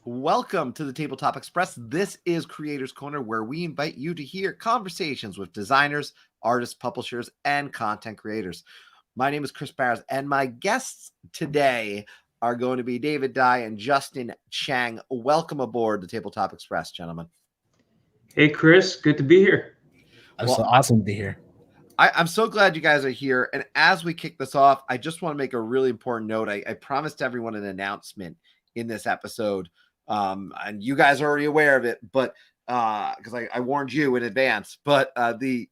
Welcome to the Tabletop Express. This is Creators Corner, where we invite you to hear conversations with designers, artists, publishers, and content creators. My name is Chris Barrows, and my guests today are going to be David Dai and Justin Chang. Welcome aboard the Tabletop Express, gentlemen. Hey, Chris, good to be here. It's awesome to be here. I'm so glad you guys are here. And as we kick this off, I just want to make a really important note. I promised everyone an announcement in this episode. And you guys are already aware of it, but because I warned you in advance, but the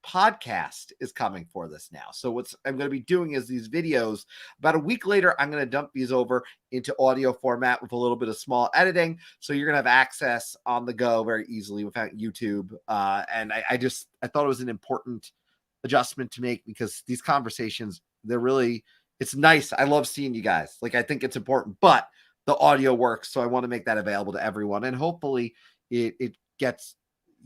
podcast is coming for this now. So what I'm going to be doing is these videos. About a week later, I'm going to dump these over into audio format with a little bit of small editing. So you're going to have access on the go very easily without YouTube. And I thought it was an important adjustment to make because these conversations, it's nice. I love seeing you guys. Like, I think it's important, but the audio works. So I want to make that available to everyone. And hopefully it gets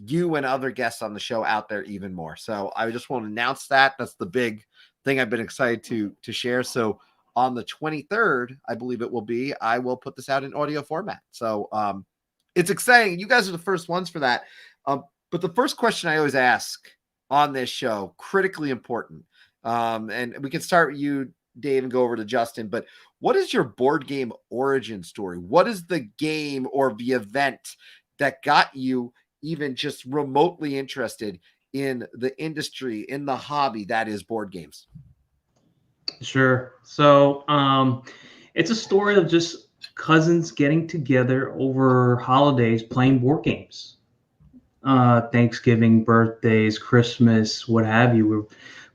you and other guests on the show out there even more. So I just want to announce that. That's the big thing I've been excited to share. So on the 23rd, I believe it will be, I will put this out in audio format. So it's exciting. You guys are the first ones for that. But the first question I always ask on this show, critically important. And we can start with you, Dave, and go over to Justin. But what is your board game origin story? What is the game or the event that got you even just remotely interested in the industry, in the hobby that is board games? Sure. So it's a story of just cousins getting together over holidays playing board games. Thanksgiving, birthdays, Christmas, what have you. We're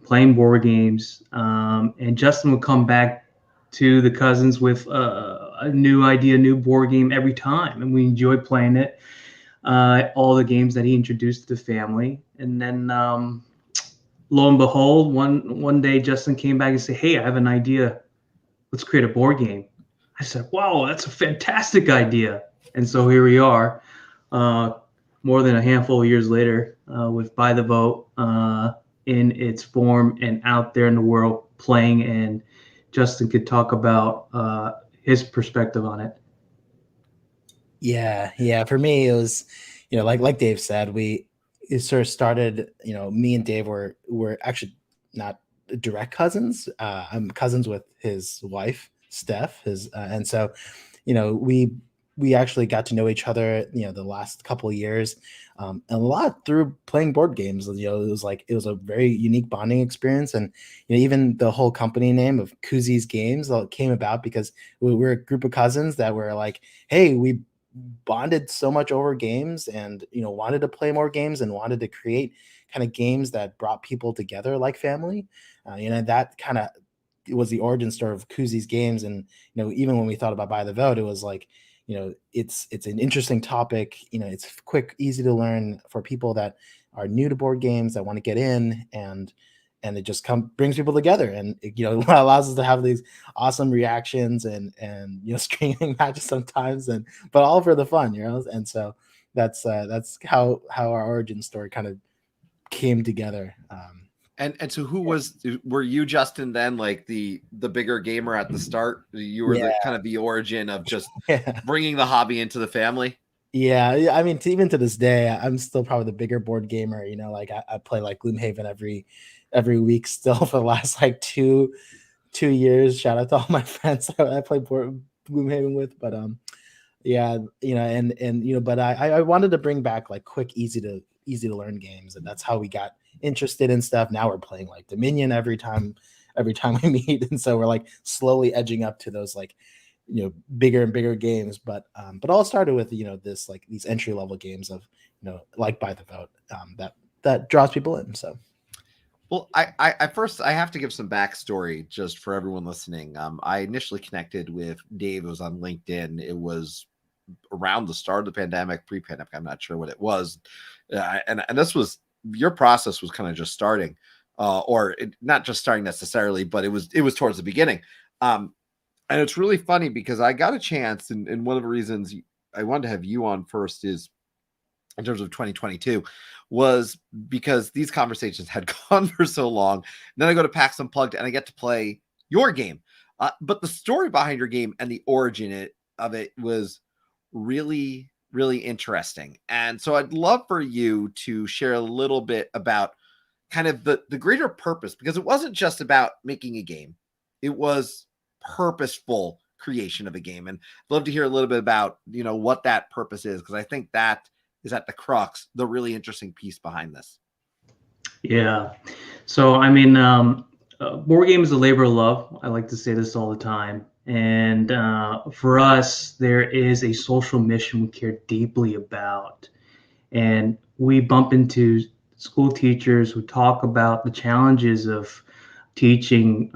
playing board games. And Justin would come back to the cousins with a new idea, a new board game every time. And we enjoyed playing it. All the games that he introduced to the family. And then lo and behold, one day Justin came back and said, "Hey, I have an idea. Let's create a board game." I said, "Wow, that's a fantastic idea." And so here we are, more than a handful of years later, with By the Vote in its form and out there in the world playing. And Justin could talk about his perspective on it. Yeah. For me, it was, like Dave said, it sort of started. Me and Dave were actually not direct cousins. I'm cousins with his wife, Steph. And so, we actually got to know each other, the last couple of years, a lot through playing board games. It was a very unique bonding experience, and even the whole company name of Coozies Games came about because we were a group of cousins that were like, hey, we bonded so much over games and wanted to play more games and wanted to create kind of games that brought people together like family. That kind of was the origin story of Coozies Games. And even when we thought about By the Vote, it was like, it's an interesting topic. It's quick, easy to learn for people that are new to board games, that want to get in, and it just brings people together, and it allows us to have these awesome reactions and screaming matches sometimes, but all for the fun, and so that's how our origin story kind of came together. And so were you, Justin, then, like the bigger gamer at the start? You were the kind of the origin of just bringing the hobby into the family? Yeah. I mean, even to this day, I'm still probably the bigger board gamer. Like I play like Gloomhaven every week still for the last like two years. Shout out to all my friends I play Gloomhaven with, but but I wanted to bring back like quick, easy to learn games, and that's how we got interested in stuff. Now we're playing like Dominion every time we meet, and so we're like slowly edging up to those like bigger and bigger games. But all started with this like these entry level games of like By the Vote that draws people in. So. Well, I first have to give some backstory just for everyone listening. I initially connected with Dave. It was on LinkedIn. It was around the start of the pandemic, pre-pandemic. I'm not sure what it was. And this was, your process was kind of just starting, not just starting necessarily, but it was towards the beginning. And it's really funny because I got a chance, and one of the reasons I wanted to have you on first is, in terms of 2022, was because these conversations had gone for so long. And then I go to PAX Unplugged and I get to play your game. But the story behind your game and the origin of it was really, really interesting. And so I'd love for you to share a little bit about kind of the greater purpose, because it wasn't just about making a game. It was purposeful creation of a game. And I'd love to hear a little bit about, what that purpose is, because I think that is at the crux, the really interesting piece behind this. Yeah. So, I mean, board game is a labor of love. I like to say this all the time. And for us, there is a social mission we care deeply about. And we bump into school teachers who talk about the challenges of teaching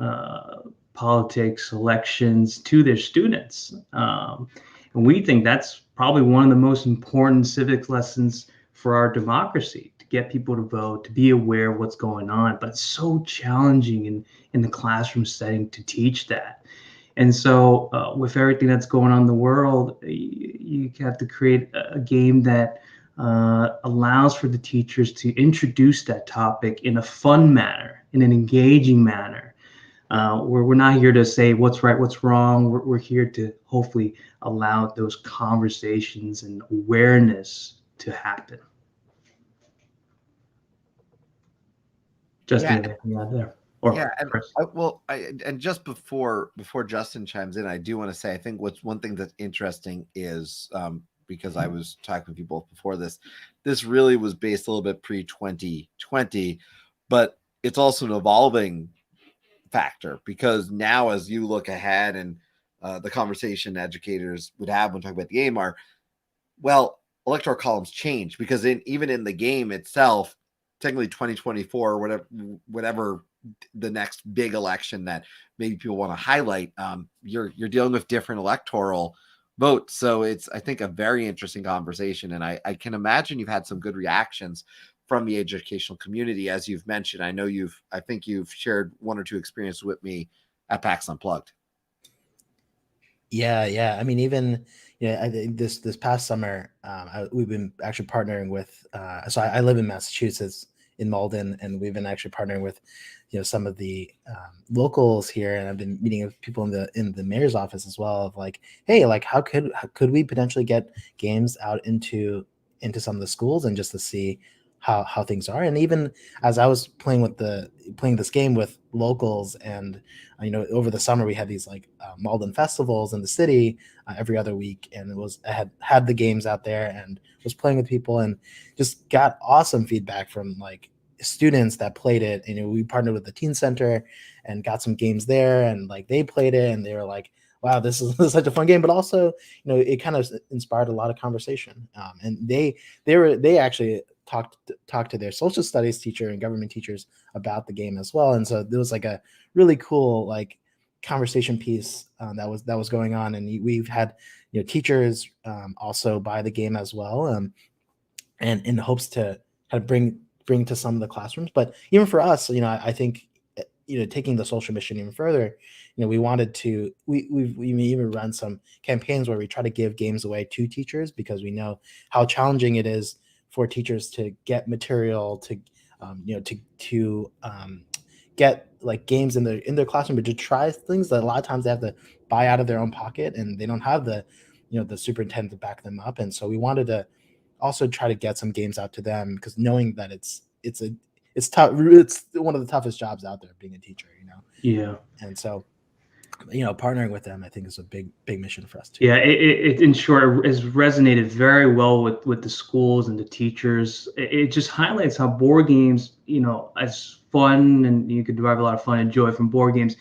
politics, elections to their students. And we think that's probably one of the most important civics lessons for our democracy, to get people to vote, to be aware of what's going on. But it's so challenging in the classroom setting to teach that. And so with everything that's going on in the world, you have to create a game that allows for the teachers to introduce that topic in a fun manner, in an engaging manner, where we're not here to say what's right, what's wrong. We're here to hopefully allow those conversations and awareness to happen. Justin, anything out there? Or Yeah, Chris? and just before Justin chimes in, I do want to say, I think what's one thing that's interesting is, because I was talking with you both before this really was based a little bit pre-2020, but it's also an evolving factor, because now as you look ahead, and the conversation educators would have when talking about the game are, well, electoral columns change, because even in the game itself, technically 2024, whatever the next big election that maybe people want to highlight, you're dealing with different electoral votes. So it's, I think, a very interesting conversation. And I can imagine you've had some good reactions from the educational community, as you've mentioned. I think you've shared one or two experiences with me at PAX Unplugged. Yeah. I mean, even I think this past summer, we've been actually partnering with. So I live in Massachusetts, in Malden, and we've been actually partnering with, some of the locals here, and I've been meeting with people in the mayor's office as well. Of like, hey, like how could we potentially get games out into some of the schools, and just to see how things are. And even as I was playing this game with locals, and over the summer we had these like Malden festivals in the city every other week, and I had the games out there and was playing with people, and just got awesome feedback from like students that played it. We partnered with the teen center and got some games there, and like they played it and they were like, wow, this is such a fun game. But also, it kind of inspired a lot of conversation, and they actually talked to their social studies teacher and government teachers about the game as well. And so there was like a really cool like conversation piece that was going on, and we've had teachers also buy the game as well, and in hopes to kind of bring to some of the classrooms. But even for us, I think taking the social mission even further, we wanted to we even run some campaigns where we try to give games away to teachers, because we know how challenging it is for teachers to get material, to get like games in their classroom, but to try things that a lot of times they have to buy out of their own pocket, and they don't have the the superintendent to back them up. And so we wanted to also try to get some games out to them, because knowing that it's tough, it's one of the toughest jobs out there, being a teacher. Yeah. And so partnering with them, I think, is a big mission for us too. Yeah, it in short has resonated very well with the schools and the teachers. It just highlights how board games, as fun, and you can derive a lot of fun and joy from board games.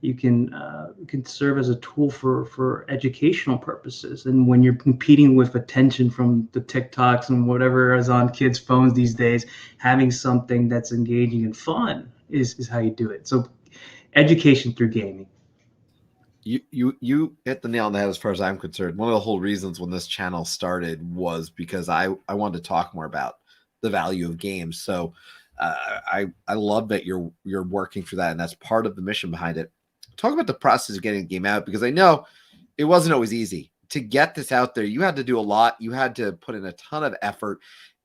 You can serve as a tool for educational purposes. And when you're competing with attention from the TikToks and whatever is on kids' phones these days, having something that's engaging and fun is how you do it. So education through gaming. You hit the nail on the head as far as I'm concerned. One of the whole reasons when this channel started was because I wanted to talk more about the value of games. So I love that you're working through that, and that's part of the mission behind it. Talk about the process of getting the game out, because I know it wasn't always easy to get this out there. You had to do a lot. You had to put in a ton of effort,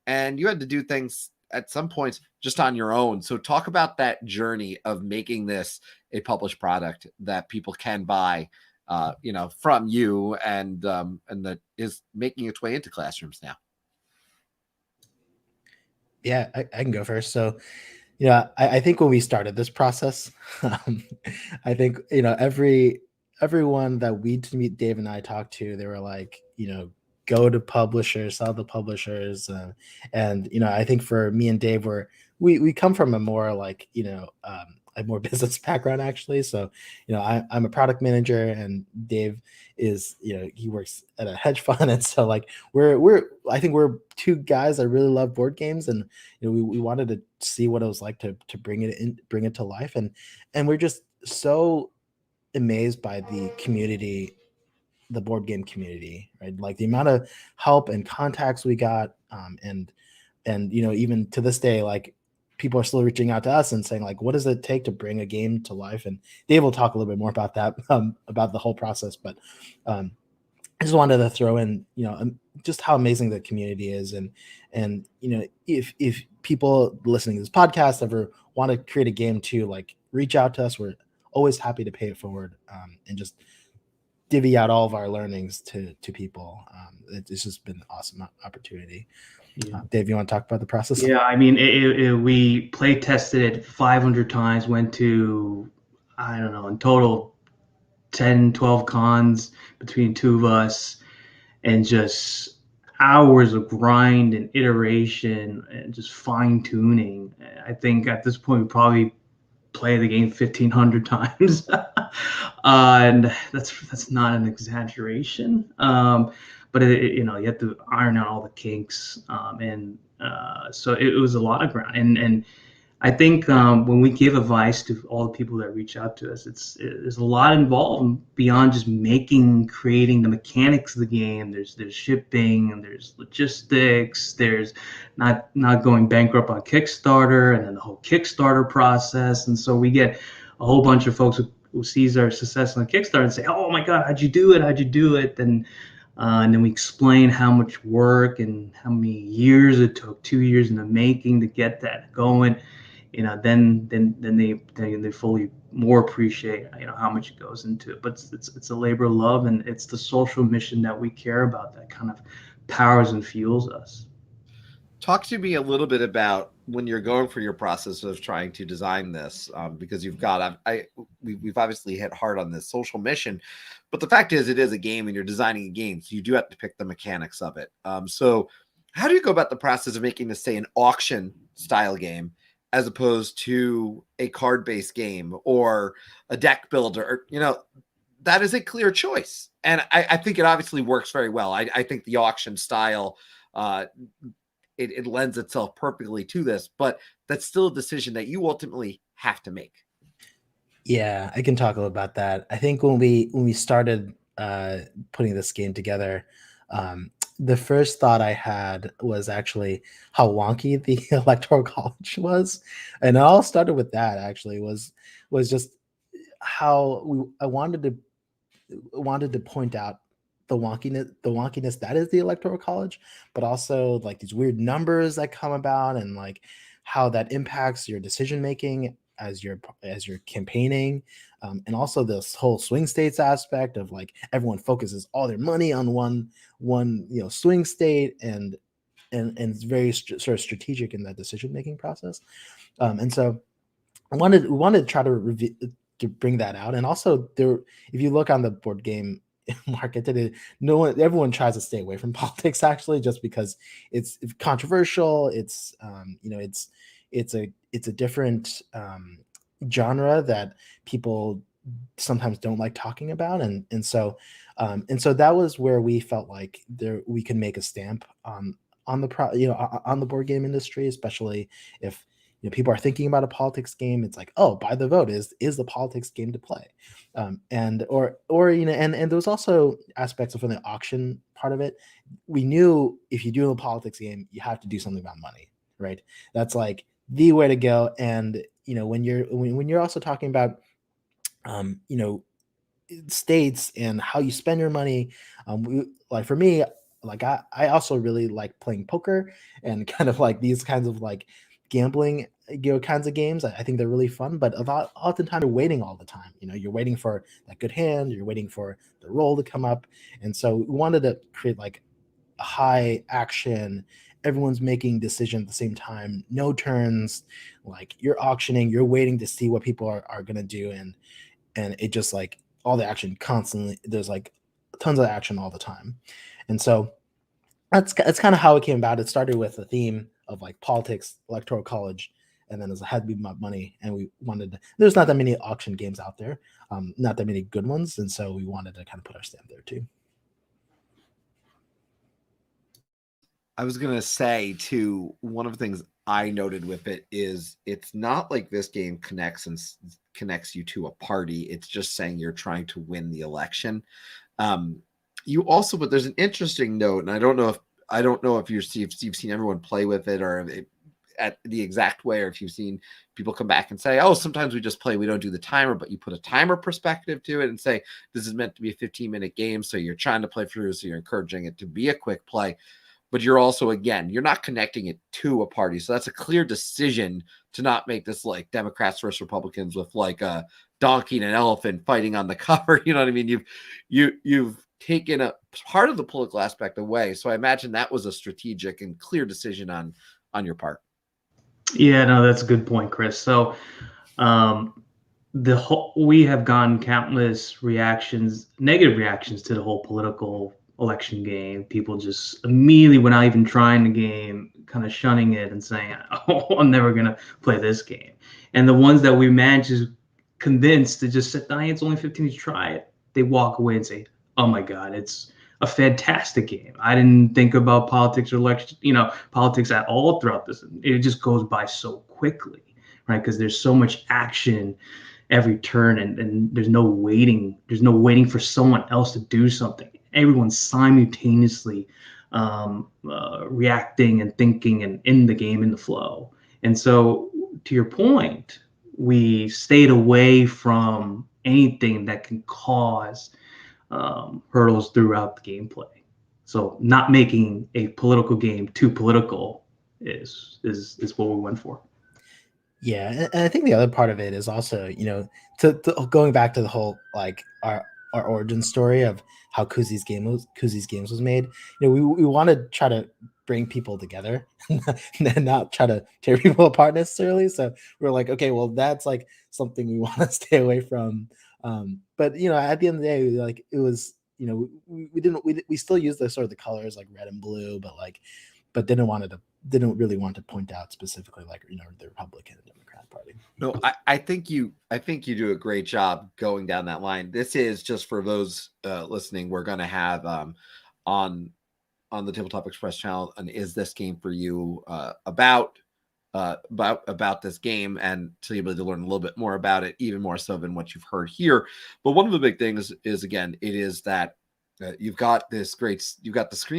and you had to do things at some points just on your own. So talk about that journey of making this a published product that people can buy, from you, and that is making its way into classrooms now. Yeah, I can go first. So, I think when we started this process, I think, everyone that we to meet Dave and I talked to, they were like, go to publishers, sell the publishers, and I think for me and Dave, we come from a more like a more business background actually. So I'm a product manager, and Dave is he works at a hedge fund, and so like we're I think we're two guys that really love board games, and we wanted to see what it was like to bring it to life, and we're just so amazed by the community, the board game community, right? Like the amount of help and contacts we got, and even to this day, like people are still reaching out to us and saying like, what does it take to bring a game to life? And Dave will talk a little bit more about that, about the whole process, but I just wanted to throw in, just how amazing the community is, and if people listening to this podcast ever want to create a game too, like reach out to us. We're always happy to pay it forward, and just divvy out all of our learnings to people. It's just been an awesome opportunity. Yeah. Dave, you want to talk about the process? Yeah, I mean, we play tested it 500 times, went to, I don't know, in total 10, 12 cons between two of us, and just hours of grind and iteration and just fine tuning. I think at this point we probably play the game 1,500 times, and that's not an exaggeration. But you have to iron out all the kinks, and so it was a lot of ground. And I think when we give advice to all the people that reach out to us, there's a lot involved beyond just creating the mechanics of the game. There's shipping, and there's logistics. There's not going bankrupt on Kickstarter, and then the whole Kickstarter process. And so we get a whole bunch of folks who sees our success on Kickstarter and say, "Oh my God, how'd you do it? How'd you do it?" And then we explain how much work and how many years it took, 2 years in the making to get that going. Then they fully more appreciate how much it goes into it. But it's a labor of love, and it's the social mission that we care about that kind of powers and fuels us. Talk to me a little bit about when you're going for your process of trying to design this, because we've obviously hit hard on this social mission, but the fact is it is a game, and you're designing a game, so you do have to pick the mechanics of it. So how do you go about the process of making this, say, an auction style game, as opposed to a card-based game or a deck builder? That is a clear choice. And I think it obviously works very well. I think the auction style, it lends itself perfectly to this, but that's still a decision that you ultimately have to make. Yeah, I can talk a little about that. I think when we started putting this game together, the first thought I had was actually how wonky the electoral college was, and it all started with that. Actually, was just how I wanted to point out the wonkiness that is the electoral college, but also like these weird numbers that come about, and like how that impacts your decision making as you're campaigning, and also this whole swing states aspect of like everyone focuses all their money on one swing state, and it's very sort of strategic in that decision making process, and so we wanted to try to bring that out. And also if you look on the board game market today, everyone tries to stay away from politics, actually, just because it's controversial. It's it's a different genre that people sometimes don't like talking about, and so that was where we felt like we can make a stamp on on the board game industry, especially if people are thinking about a politics game. It's like, oh, by the vote is the politics game to play, and and there was also aspects of the auction part of it. We knew if you do a politics game, you have to do something about money, right? That's like the way to go. And when you're also talking about states and how you spend your money, like for me, like I also really like playing poker and kind of like these kinds of like gambling kinds of games. I think they're really fun, but oftentimes you're waiting all the time. You're waiting for that good hand, you're waiting for the roll to come up, and so we wanted to create like a high action. Everyone's making decisions at the same time, no turns. Like you're auctioning, you're waiting to see what people are gonna do, and it just like all the action constantly. There's like tons of action all the time, and so that's kind of how it came about. It started with a theme of like politics, electoral college, and then it had to be about money. And we wanted there's not that many auction games out there, not that many good ones, and so we wanted to kind of put our stamp there too. I was gonna say too, one of the things I noted with it is it's not like this game connects you to a party. It's just saying you're trying to win the election. You also, but there's an interesting note, and I don't know if you've seen everyone play with it or at the exact way, or if you've seen people come back and say, oh, sometimes we just play, we don't do the timer, but you put a timer perspective to it and say, this is meant to be a 15-minute game. So you're trying to play through. So you're encouraging it to be a quick play, but you're also, again, you're not connecting it to a party. So that's a clear decision to not make this like Democrats versus Republicans with like a donkey and an elephant fighting on the cover. You know what I mean? You've taken a part of the political aspect away. So I imagine that was a strategic and clear decision on your part. Yeah, no, that's a good point, Chris. So we have gotten countless negative reactions to the whole political election game. People just immediately, without even trying the game, kind of shunning it and saying, oh, I'm never going to play this game. And the ones that we managed to convince to just sit down, it's only 15 to try it, they walk away and say, oh my God, it's a fantastic game. I didn't think about politics or election, politics at all throughout this. It just goes by so quickly, right? Because there's so much action every turn, and there's no waiting. There's no waiting for someone else to do something. Everyone's simultaneously reacting and thinking and in the game, in the flow. And so, to your point, we stayed away from anything that can cause hurdles throughout the gameplay. So not making a political game too political is what we went for. Yeah, and I think the other part of it is also, to going back to the whole like our origin story of how Coozies Games was made. We want to try to bring people together and not try to tear people apart necessarily. So we're like, okay, well, that's like something we want to stay away from. But at the end of the day, like it was, we still use the sort of the colors like red and blue, but didn't really want to point out specifically like the Republican and Democrat Party. No, I think you do a great job going down that line. This is just for those listening. We're going to have on the Tabletop Express channel an Is This Game for You about this game, and so you'll be able to learn a little bit more about it, even more so than what you've heard here. But one of the big things is again, it is that you've got the screen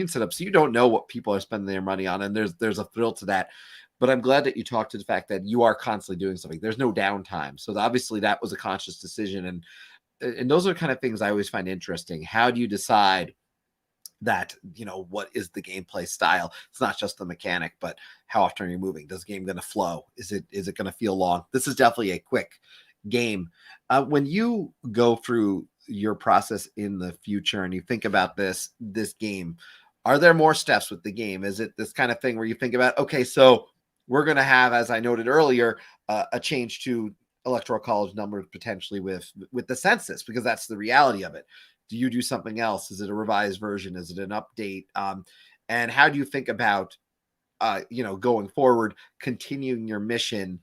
set up, so you don't know what people are spending their money on, and there's a thrill to that. But I'm glad that you talked to the fact that you are constantly doing something. There's no downtime, so obviously that was a conscious decision, and those are kind of things I always find interesting. How do you decide that, what is the gameplay style? It's not just the mechanic, but how often are you moving? Does the game going to flow? Is it going to feel long? This is definitely a quick game. When you go through your process in the future and you think about this game, are there more steps with the game? Is it this kind of thing where you think about, okay, so we're going to have, as I noted earlier, a change to electoral college numbers potentially with the census, because that's the reality of it. Do you do something else? Is it a revised version? Is it an update? And how do you think about, going forward, continuing your mission,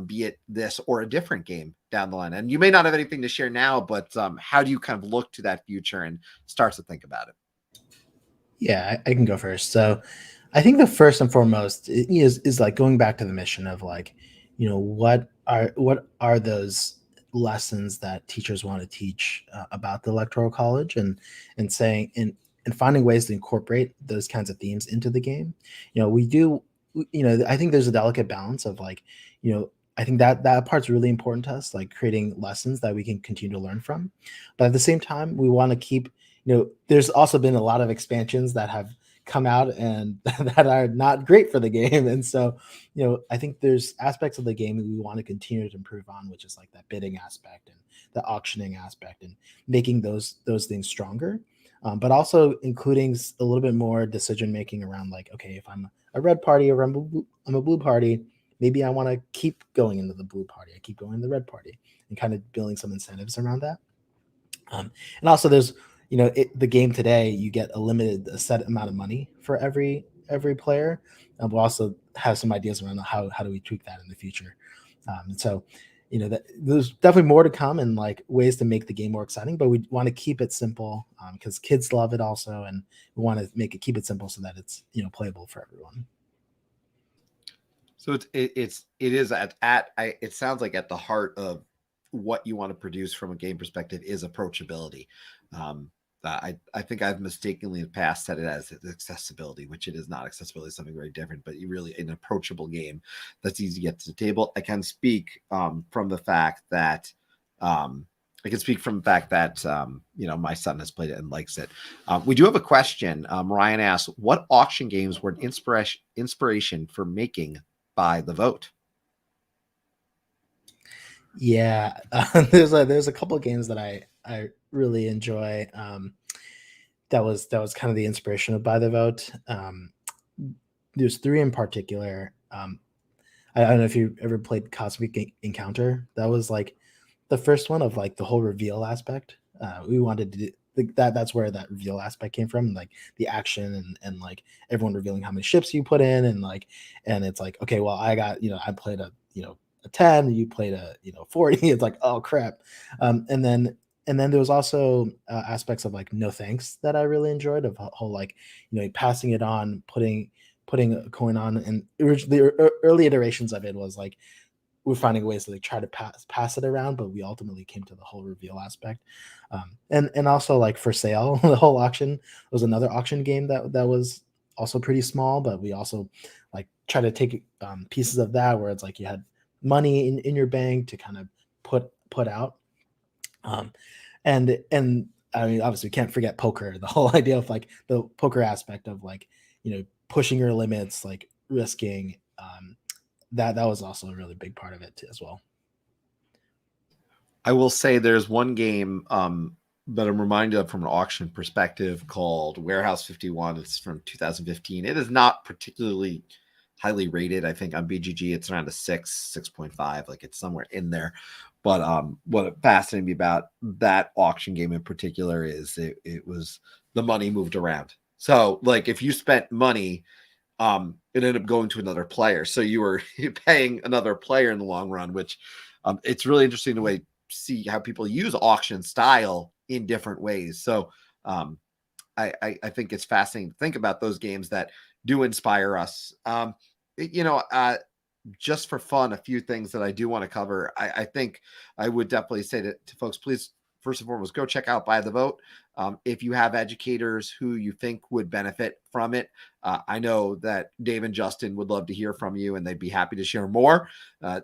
be it this or a different game down the line? And you may not have anything to share now, but how do you kind of look to that future and start to think about it? Yeah, I can go first. So I think the first and foremost is like going back to the mission of like, what are those lessons that teachers want to teach about the electoral college, and saying and finding ways to incorporate those kinds of themes into the game. I think there's a delicate balance of like, I think that part's really important to us, like creating lessons that we can continue to learn from. But at the same time, we want to keep, there's also been a lot of expansions that have come out and that are not great for the game. And so, I think there's aspects of the game that we want to continue to improve on, which is like that bidding aspect and the auctioning aspect, and making those things stronger. But also including a little bit more decision making around, like, okay, if I'm a red party or I'm a blue party, maybe I want to keep going into the blue party, I keep going in the red party, and kind of building some incentives around that. And also there's, the game today, you get a set amount of money for every player. We'll also have some ideas around how do we tweak that in the future. And so, that there's definitely more to come, and like ways to make the game more exciting, but we want to keep it simple, because kids love it also, and we want to keep it simple so that it's playable for everyone. So it sounds like at the heart of what you want to produce from a game perspective is approachability. I think I've mistakenly in the past said it as accessibility, which it is not. Accessibility is something very different, but you really an approachable game that's easy to get to the table. I can speak from the fact that my son has played it and likes it. We do have a question. Ryan asks, what auction games were an inspiration for making By the Vote? Yeah, there's a couple of games that I really enjoy. That was kind of the inspiration of By the Vote. There's three in particular. I don't know if you ever played Cosmic Encounter. That was like the first one of like the whole reveal aspect. We wanted to do that's where that reveal aspect came from, like the action and like everyone revealing how many ships you put in, and it's like, okay, well, I got, I played a 10, you played a 40. It's like, oh crap. And then there was also aspects of like no thanks that I really enjoyed, of whole like passing it on, putting a coin on. And the early iterations of it was like we're finding ways to like try to pass it around, but we ultimately came to the whole reveal aspect. And also like For Sale, the whole auction was another auction game that was also pretty small, but we also like try to take pieces of that where it's like you had money in your bank to kind of put out. And I mean, obviously we can't forget poker, the whole idea of like the poker aspect of like, pushing your limits, like risking, that was also a really big part of it too, as well. I will say there's one game that I'm reminded of from an auction perspective called Warehouse 51. It's from 2015. It is not particularly highly rated. I think on BGG it's around a 6.5, like it's somewhere in there. But what fascinated me about that auction game in particular is it was the money moved around. So like if you spent money, it ended up going to another player. So you're paying another player in the long run, which it's really interesting to see how people use auction style in different ways. So I think it's fascinating to think about those games that do inspire us. Just for fun, a few things that I do want to cover. I think I would definitely say to folks, please, first and foremost, go check out By the Vote. If you have educators who you think would benefit from it, I know that Dave and Justin would love to hear from you, and they'd be happy to share more.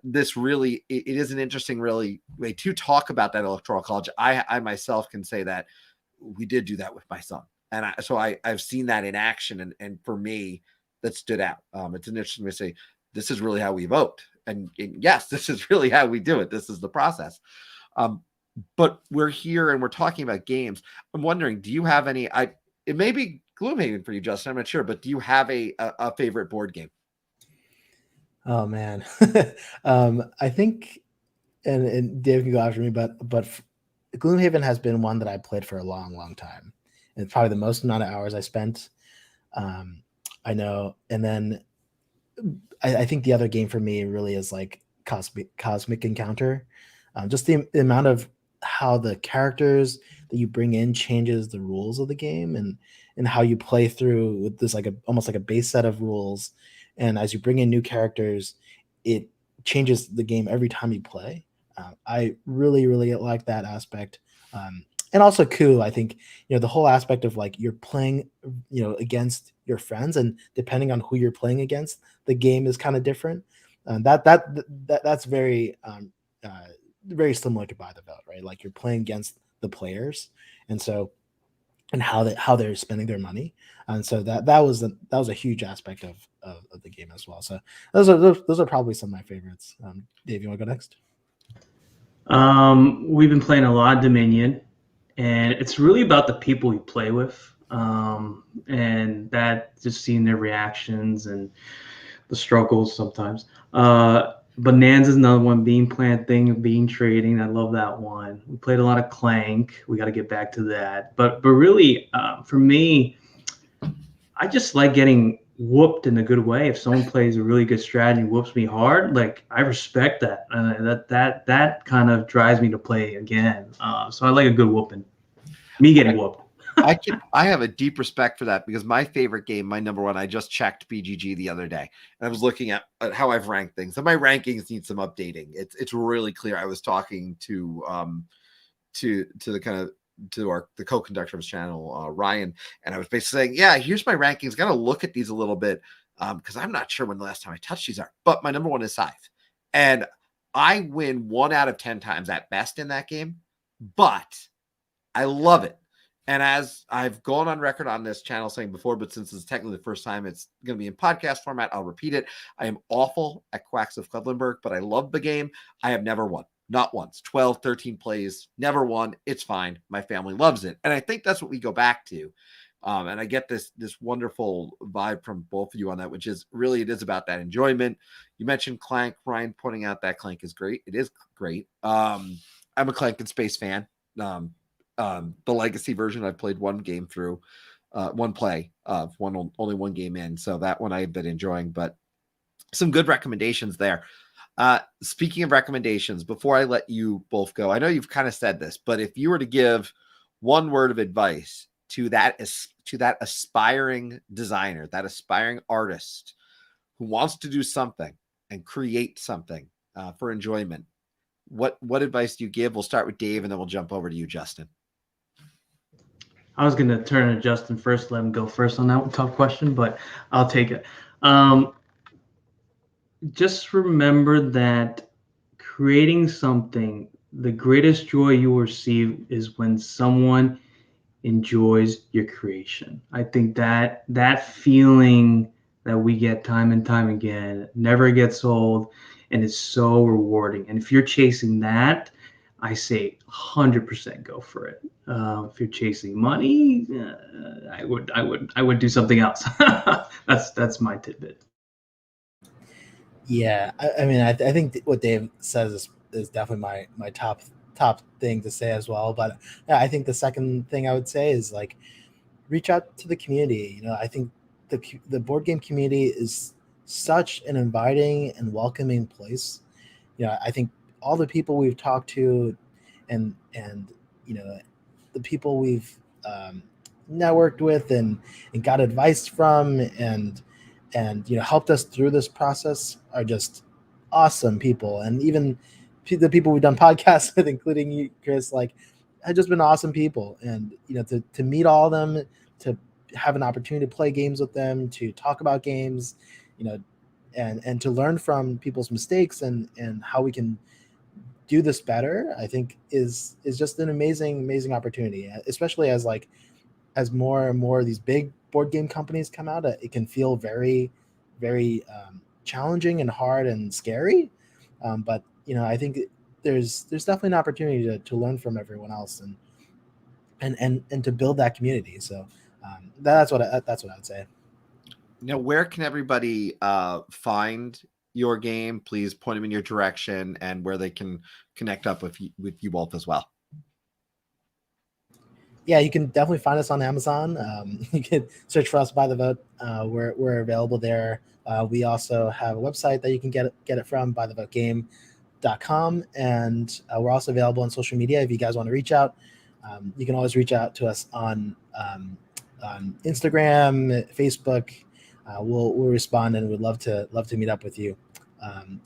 This really, it is an interesting, really way to talk about that electoral college. I myself can say that we did do that with my son, and so I've seen that in action, and for me, that stood out. It's an interesting way to say, this is really how we vote. And yes, this is really how we do it. This is the process. But we're here and we're talking about games. I'm wondering, do you have any, it may be Gloomhaven for you, Justin, I'm not sure, but do you have a favorite board game? Oh man. I think, and Dave can go after me, but Gloomhaven has been one that I played for a long, long time. And it's probably the most amount of hours I spent. I know. And then I think the other game for me really is like Cosmic Encounter. Just the amount of how the characters that you bring in changes the rules of the game, and how you play through with this like almost like a base set of rules. And as you bring in new characters, it changes the game every time you play. I really, really like that aspect. And also Coup, I think, the whole aspect of like you're playing, against your friends, and depending on who you're playing against, the game is kind of different. That's very, very similar to By the Vote, right? Like you're playing against the players. And so and how they're spending their money. And so that was a huge aspect of the game as well. So those are probably some of my favorites. Dave, you want to go next? We've been playing a lot of Dominion, and it's really about the people you play with, and that just seeing their reactions and the struggles sometimes. Bonanza is another one. Bean Plant thing, Bean Trading. I love that one. We played a lot of Clank. We got to get back to that. But really, for me, I just like getting whooped in a good way. If someone plays a really good strategy and whoops me hard, like I respect that. That kind of drives me to play again. So I like a good whooping. Me getting whooped. I have a deep respect for that, because my favorite game, my number one, I just checked BGG the other day, and I was looking at how I've ranked things. And my rankings need some updating. It's really clear. I was talking to the kind of the co-conductor of his channel, Ryan, and I was basically saying, yeah, here's my rankings. Got to look at these a little bit, because I'm not sure when the last time I touched these are. But my number one is Scythe, and I win 1 out of 10 times at best in that game, but I love it. And as I've gone on record on this channel saying before, but since it's technically the first time it's going to be in podcast format, I'll repeat it. I am awful at Quacks of Quedlinburg, but I love the game. I have never won. Not once. 12, 13 plays, never won. It's fine. My family loves it. And I think that's what we go back to. And I get this wonderful vibe from both of you on that, which is really, it is about that enjoyment. You mentioned Clank, Ryan pointing out that Clank is great. It is great. I'm a Clank and Space fan. The legacy version I've played one game through, one play of only one game in, so that one I've been enjoying. But some good recommendations there. Speaking of recommendations, before I let you both go, I know you've kind of said this, but if you were to give one word of advice to that aspiring designer, that aspiring artist who wants to do something and create something for enjoyment, what advice do you give? We'll start with Dave, and then we'll jump over to you, Justin. I was going to turn to Justin first, let him go first on that tough question, but I'll take it. Just remember that creating something, the greatest joy you will receive is when someone enjoys your creation. I think that feeling that we get time and time again never gets old, and it's so rewarding. And if you're chasing that, I say 100% go for it. If you're chasing money, I would do something else. That's my tidbit. Yeah, I mean, I think what Dave says is definitely my top thing to say as well. But yeah, I think the second thing I would say is like reach out to the community. I think the board game community is such an inviting and welcoming place. I think all the people we've talked to, and the people we've networked with and got advice from and helped us through this process are just awesome people. And even the people we've done podcasts with, including you, Chris, like have just been awesome people. And to meet all of them, to have an opportunity to play games with them, to talk about games, and to learn from people's mistakes and how we can do this better, I think is just an amazing opportunity, especially as more and more of these big board game companies come out. It can feel very, very challenging and hard and scary. But I think there's definitely an opportunity to learn from everyone else and to build that community. So that's what I would say. Where can everybody find your game? Please point them in your direction, and where they can connect up with you both as well. Yeah, you can definitely find us on Amazon. You can search for us by the vote. We're available there. We also have a website that you can get it from, bythevotegame.com, and we're also available on social media. If you guys want to reach out, you can always reach out to us on Instagram, Facebook. We'll respond, and we'd love to meet up with you.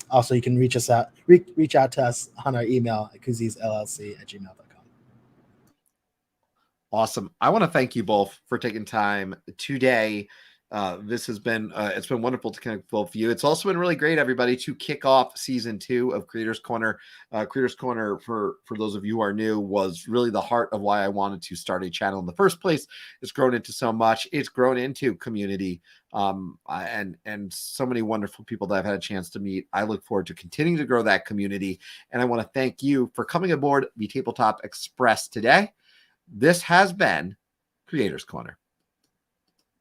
Also, you can reach out to us on our email at cooziesllc@gmail.com. Awesome. I want to thank you both for taking time today This has been it's been wonderful to connect with both of you. It's also been really great, everybody, to kick off season 2 of Creators Corner. Creators Corner, for those of you who are new, was really the heart of why I wanted to start a channel in the first place. It's grown into so much. It's grown into community, and so many wonderful people that I've had a chance to meet. I look forward to continuing to grow that community, and I want to thank you for coming aboard the Tabletop Express today. This has been Creators Corner.